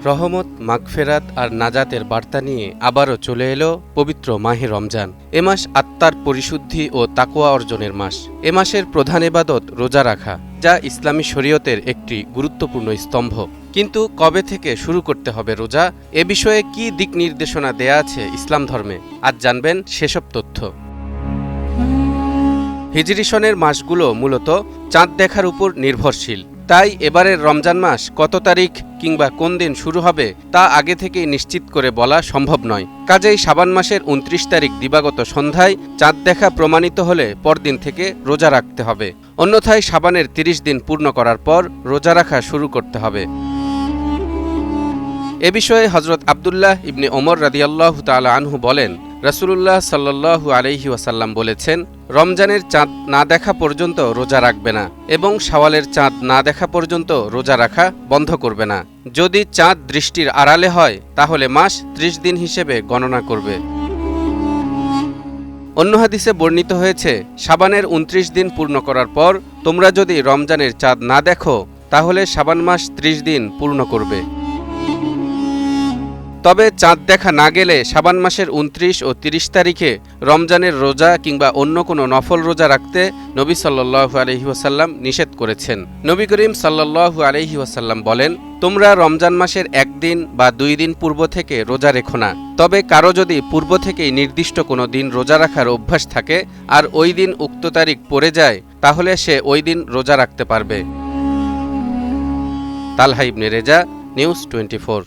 রহমত, মাগফেরাত আর নাজাতের বার্তা নিয়ে আবারও চলে এলো পবিত্র মাহে রমজান। এ মাস আত্মার পরিশুদ্ধি ও তাকওয়া অর্জনের মাস। এ মাসের প্রধান ইবাদত রোজা রাখা, যা ইসলামী শরীয়তের একটি গুরুত্বপূর্ণ স্তম্ভ। কিন্তু কবে থেকে শুরু করতে হবে রোজা, এ বিষয়ে কি দিক নির্দেশনা দেয়া আছে ইসলাম ধর্মে, আজ জানবেন সেসব তথ্য। হিজরি সনের মাসগুলো মূলত চাঁদ দেখার উপর নির্ভরশীল। তাই এবারের রমজান মাস কত তারিখ কিংবা কোন দিন শুরু হবে তা আগে থেকেই নিশ্চিত করে বলা সম্ভব নয়। কাজেই শাবান মাসের ২৯ তারিখ দিবাগত সন্ধ্যায় চাঁদ দেখা প্রমাণিত হলে পরদিন থেকে রোজা রাখতে হবে। অন্যথায় শাবানের ৩০ দিন পূর্ণ করার পর রোজা রাখা শুরু করতে হবে। এ বিষয়ে হজরত আবদুল্লাহ ইবনে ওমর রাদিয়াল্লাহু তাআলা আনহু বলেন, রাসূলুল্লাহ সাল্লাল্লাহু আলাইহি ওয়াসাল্লাম বলেছেন, রমজানের চাঁদ না দেখা পর্যন্ত রোজা রাখবে না এবং শাওয়ালের চাঁদ না দেখা পর্যন্ত রোজা রাখা বন্ধ করবে না। যদি চাঁদ দৃষ্টির আড়ালে হয় তাহলে মাস ৩০ দিন হিসেবে গণনা করবে। অন্য হাদিসে বর্ণিত হয়েছে, শাবানের ২৯ দিন পূর্ণ করার পর তোমরা যদি রমজানের চাঁদ না দেখো তাহলে শাবান মাস ৩০ দিন পূর্ণ করবে। তবে চাঁদ দেখা না গেলে শাবান মাসের ২৯ ও ৩০ তারিখে রমজানের রোজা কিংবা অন্য কোনো নফল রোজা রাখতে নবী সাল্লাল্লাহু আলাইহি ওয়াসাল্লাম নিষেধ করেছেন। নবী করিম সাল্লাল্লাহু আলাইহি ওয়াসাল্লাম বলেন, তোমরা রমজান মাসের ১ দিন বা ২ দিন পূর্ব থেকে রোজা রেখো না। তবে কারো যদি পূর্ব থেকেই নির্দিষ্ট কোনো দিন রোজা রাখার অভ্যাস থাকে আর ওই দিন উক্ত তারিখ পড়ে যায় তাহলে সে ওই দিন রোজা রাখতে পারবে। তালহা ইবনে রেজা, নিউজ 24।